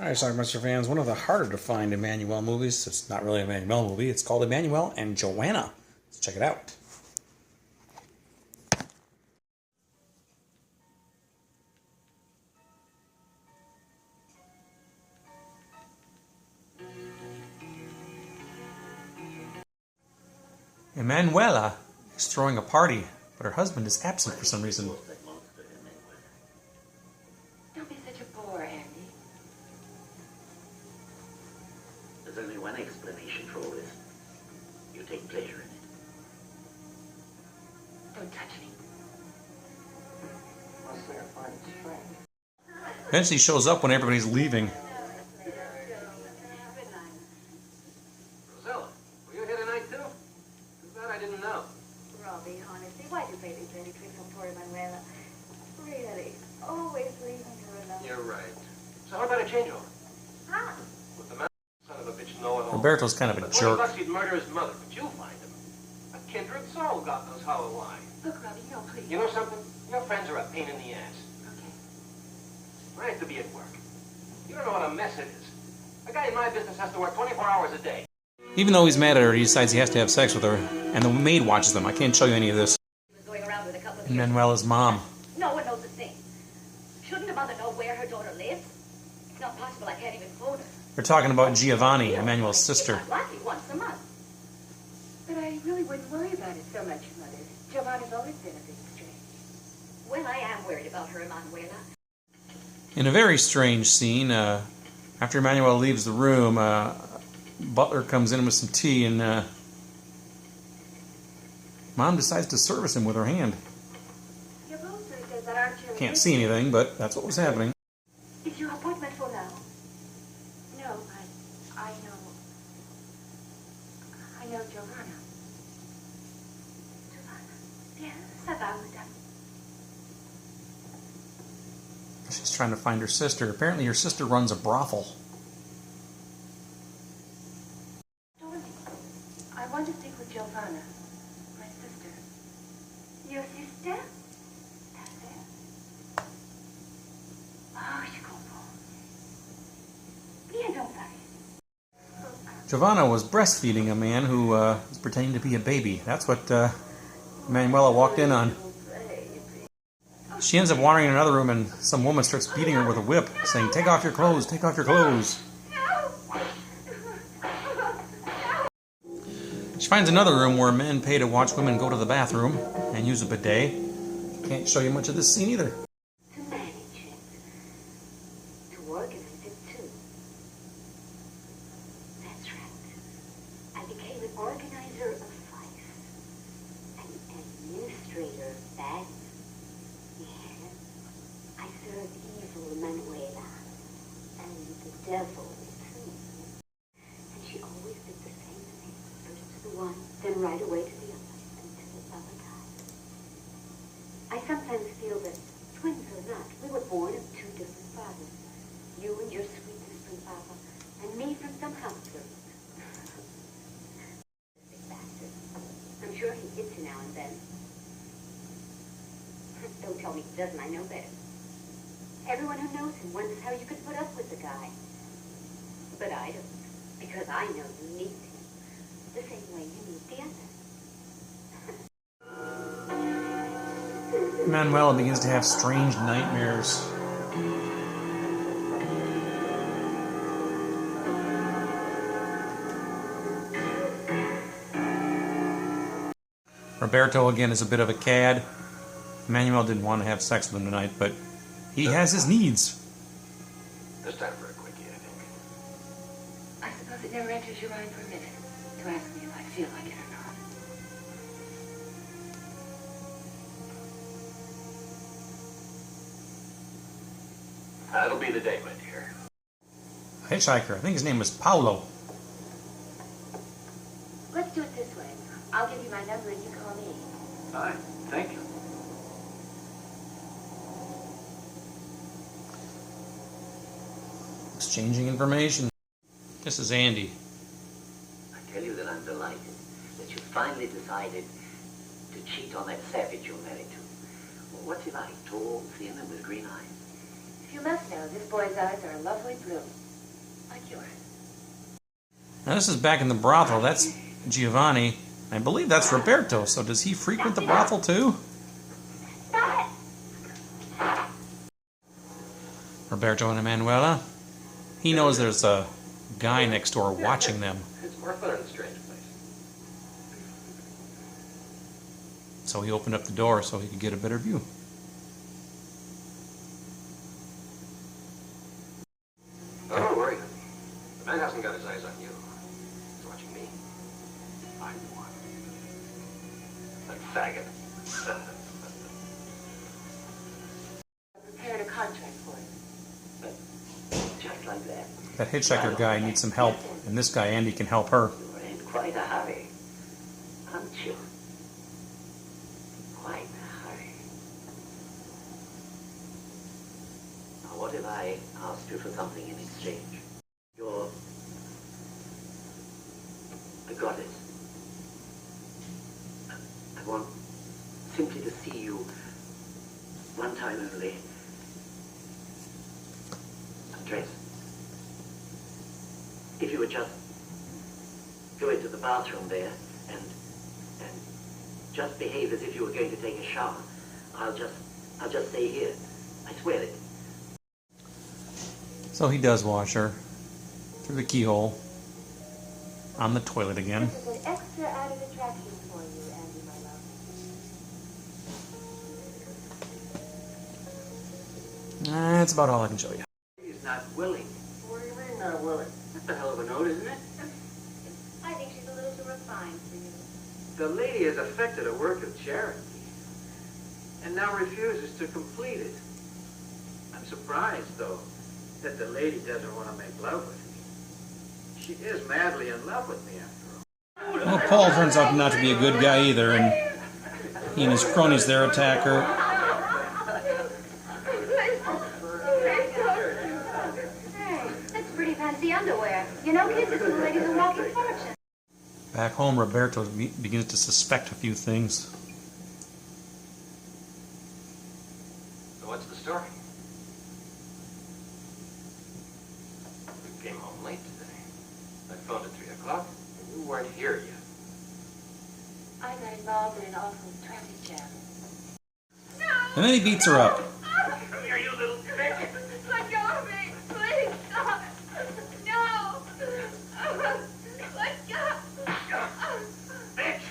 Alright, Schlockmeister fans, one of the harder to find Emmanuelle movies. It's not really an Emmanuelle movie. It's called Emmanuelle and Joanna. Let's check it out. Emanuela is throwing a party, but her husband is absent for some reason. Don't be such a bore, Andy. There's only one explanation for all this. You take pleasure in it. Don't touch me. Eventually he shows up when everybody's leaving. Rosella, were you here tonight too? Too bad I didn't know. Robbie, honestly, why do you play these dirty tricks on poor Emanuela? Really, always leaving her alone. You're right. So how about a changeover? Huh? With the man, son of a bitch, know it all. Roberto's kind of a jerk. $20 he'd murder his mother, but you'll find him. A kindred soul, God knows how or why. Look, Robbie, no, please. You know something? Your friends are a pain in the ass. Okay. I have to be at work. You don't know what a mess it is. A guy in my business has to work 24 hours a day. Even though he's mad at her, he decides he has to have sex with her, and the maid watches them. I can't show you any of this. He was going around with a couple of Emanuela's mom. No one knows a thing. Shouldn't a mother know where her daughter lives? It's not possible. I can't even phone her. They're talking about Giovanni, Emanuel's sister. I'm lucky once a month. But I really wouldn't worry about it so much, Mother. Giovanni's always been a bit strange. Well, I am worried about her, Emanuela. In a very strange scene, after Emanuelle leaves the room, Butler comes in with some tea, and Mom decides to service him with her hand. Your rosary says that archer. Can't see anything, but that's what was happening. Is your appointment for now? No, but I know Giovanna. Yes, ça va, madame. She's trying to find her sister. Apparently her sister runs a brothel. Darling, I want to speak with Giovanna, my sister. Your sister? That's it. Oh, je comprends. Bien, don't worry. Giovanna was breastfeeding a man who was pretending to be a baby. That's what Emanuela walked in on. She ends up wandering in another room, and some woman starts beating her with a whip, saying, "Take off your clothes, take off your clothes." She finds another room where men pay to watch women go to the bathroom and use a bidet. Can't show you much of this scene either. To manage it. To organize it, too. That's right. I became an organizer of vice. An administrator of bad. Yes. I serve evil Emanuela. And the devil, too. And she always did the same thing. First to the one, then right away to the other, until the other died. I sometimes feel that, twins or not, we were born of two different fathers. You and your sweet distant papa, and me from some house servant. Big bastard. I'm sure he hits you now and then. Don't tell me he doesn't, I know better. Everyone who knows him wonders how you could put up with the guy. But I don't, because I know you need him. The same way you need the other. Emanuela begins to have strange nightmares. Roberto, again, is a bit of a cad. Emanuelle didn't want to have sex with him tonight, but he has his needs. This time for a quickie, I think. I suppose it never enters your mind for a minute to ask me if I feel like it or not. That'll be the day, my dear. A hitchhiker, I think his name was Paolo. Let's do it this way. I'll give you my number and you call me. Fine, thank you. Exchanging information. This is Andy. I tell you that I'm delighted that you finally decided to cheat on that savage you're married to. Well, what's he like? Tall, thin, and with green eyes? If you must know, this boy's eyes are a lovely blue. like yours. Now this is back in the brothel. That's Giovanni. I believe that's Roberto. So does he frequent the brothel too? Roberto and Emanuela. He knows there's a guy next door watching them. It's more fun in a strange place. So he opened up the door so he could get a better view. Oh, don't worry. The man hasn't got his eyes on you. He's watching me. I'm the one. That faggot. I prepared a contract for you. Just like that. That hitchhiker guy needs some help, and this guy, Andy, can help her. You're in quite a hurry, aren't you? Quite a hurry. Now, what if I asked you for something in exchange? You're a goddess. I want simply to see you one time only. Undress. If you would just go into the bathroom there and just behave as if you were going to take a shower, I'll just stay here. I swear it. So he does wash her through the keyhole on the toilet again. This is an extra added attraction for you, Andy, my love. That's about all I can show you. He's not willing. What do you mean not willing? That's a hell of a note, isn't it? I think she's a little too refined for you. The lady has affected a work of charity and now refuses to complete it. I'm surprised, though, that the lady doesn't want to make love with me. She is madly in love with me, after all. Well, Paul turns out not to be a good guy either, and he and his cronies there attack her. Hey, that's pretty fancy underwear. You know, kids, this little lady's a walking fortune. Back home, Roberto begins to suspect a few things. So what's the story? You came home late today. I phoned at 3 o'clock, and you weren't here yet. I got involved in an awful traffic jam. And then he beats her up. Come here, you little bitch! Let go of me! Please stop! No! Let go! Bitch!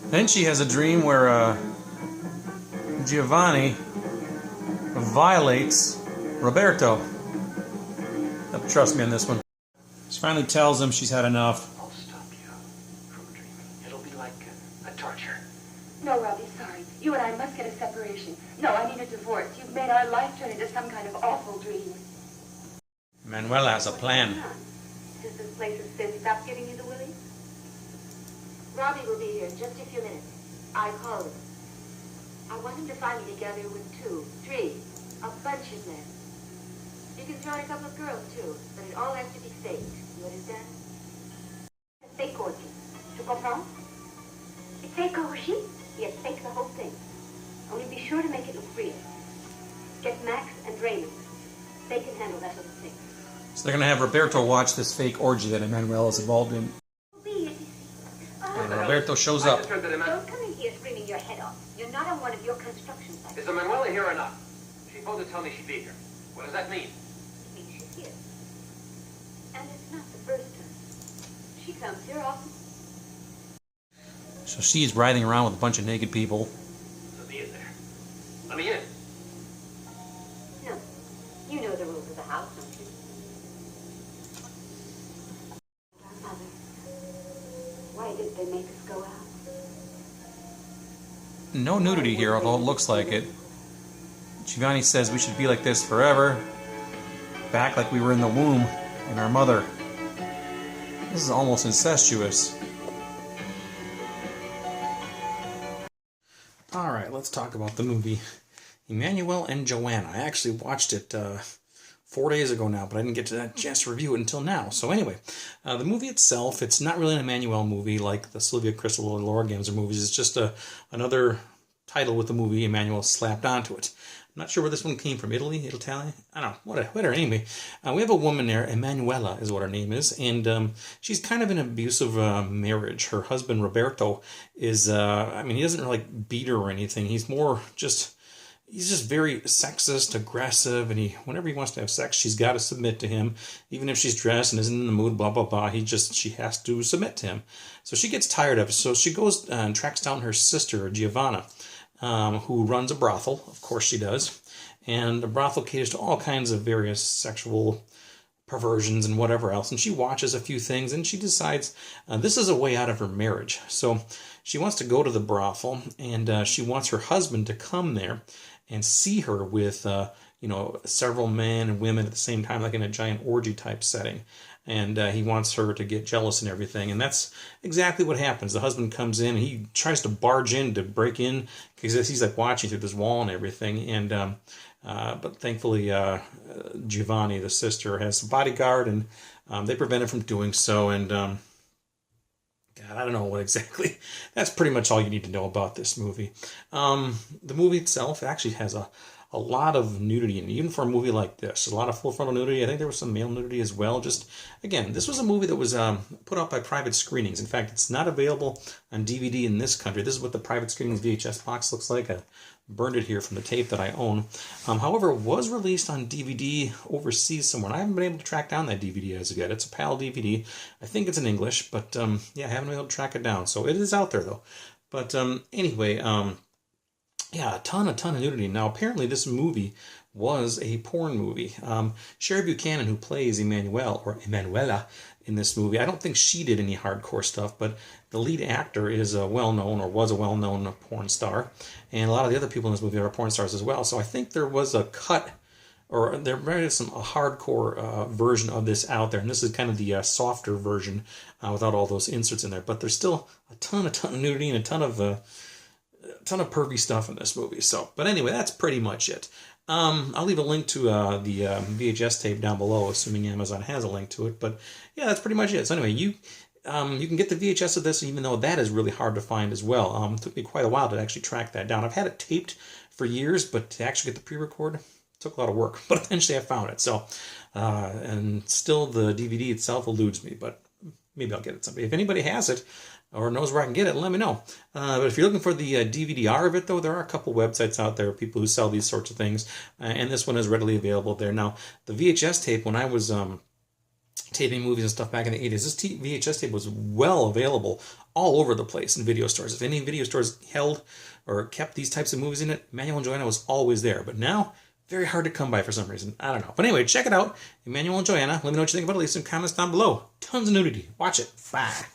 Then she has a dream where Giovanni violates Roberto. Trust me on this one. She finally tells him she's had enough. I'll stop you from dreaming. It'll be like a torture. No, Robbie, sorry. You and I must get a separation. No, I need a divorce. You've made our life turn into some kind of awful dream. Manuela has a plan. Since this place has been stopped giving you the willies? Robbie will be here in just a few minutes. I called him. I want him to find me together with 2, 3, a bunch of men. You can throw in a couple of girls, too, but it all has to be faked. You understand? A fake orgy. Tu comprends? A fake orgy? Yes, fake the whole thing. Only be sure to make it look real. Get Max and Raymond. They can handle that sort of thing. So they're going to have Roberto watch this fake orgy that Emanuela is involved in. And Roberto shows I up. just heard that Don't come in here screaming your head off. You're not on one of your construction sites. Is Emanuelle here or not? She phoned to tell me she'd be here. What does that mean? It means she's here. And it's not the first time. She comes here often. So she's riding around with a bunch of naked people. Let me in there. Let me in. No. You know the rules of the house, don't you? Our mother. Why did they make us go out? No nudity here, although it looks like it. Giovanni says we should be like this forever. Back like we were in the womb in our mother. This is almost incestuous. Alright, let's talk about the movie Emanuelle and Joanna. I actually watched it 4 days ago now, but I didn't get to that chance to review it until now. So anyway, the movie itself, it's not really an Emanuelle movie like the Sylvia Crystal or Laura Gamser movies. It's just another title with the movie Emanuelle slapped onto it. not sure where this one came from. Italy? I don't know. Whatever. Anyway, we have a woman there. Emanuella is what her name is. And she's kind of in an abusive marriage. Her husband, Roberto, is, he doesn't really beat her or anything. He's more just... He's just very sexist, aggressive, and whenever he wants to have sex, she's got to submit to him. Even if she's dressed and isn't in the mood, blah, blah, blah, she has to submit to him. So she gets tired of it. So she goes and tracks down her sister, Giovanna, who runs a brothel. Of course she does. And the brothel caters to all kinds of various sexual perversions and whatever else. And she watches a few things, and she decides this is a way out of her marriage. So she wants to go to the brothel, and she wants her husband to come there and see her with, several men and women at the same time, like in a giant orgy type setting. And he wants her to get jealous and everything. And that's exactly what happens. The husband comes in, and he tries to barge in to break in because he's like watching through this wall and everything. And but thankfully, Giovanni, the sister, has a bodyguard, and they prevent him from doing so. And God, I don't know what exactly. That's pretty much all you need to know about this movie. The movie itself actually has a lot of nudity, and even for a movie like this, a lot of full frontal nudity. I think there was some male nudity as well. Just again, this was a movie that was put out by private screenings. In fact, it's not available on DVD in this country. This is what the private screenings VHS box looks like. I burned it here from the tape that I own. However, it was released on DVD overseas somewhere, and I haven't been able to track down that DVD as of yet. It's a PAL DVD. I think it's in English, but I haven't been able to track it down. So it is out there, though. But anyway, a ton of nudity. Now, apparently this movie was a porn movie. Sherry Buchanan, who plays Emanuelle, or Emanuella, in this movie, I don't think she did any hardcore stuff, but the lead actor is a well-known, or was a well-known porn star, and a lot of the other people in this movie are porn stars as well. So I think there was a cut, or there is a hardcore version of this out there, and this is kind of the softer version without all those inserts in there. But there's still a ton of nudity and a ton of pervy stuff in this movie. So, but anyway, that's pretty much it. I'll leave a link to the VHS tape down below, assuming Amazon has a link to it. But yeah, that's pretty much it. So anyway, you can get the VHS of this, even though that is really hard to find as well. It took me quite a while to actually track that down. I've had it taped for years, but to actually get the pre-record took a lot of work. But eventually I found it. So, and still the DVD itself eludes me, but maybe I'll get it someday. If anybody has it or knows where I can get it, let me know. But if you're looking for the DVD-R of it, though, there are a couple websites out there, people who sell these sorts of things, and this one is readily available there. Now, the VHS tape, when I was taping movies and stuff back in the 80s, this VHS tape was well available all over the place in video stores. If any video stores held or kept these types of movies in it, Emanuelle and Joanna was always there. But now, very hard to come by for some reason. I don't know. But anyway, check it out. Emanuelle and Joanna. Let me know what you think about it. Leave some comments down below. Tons of nudity. Watch it. Bye.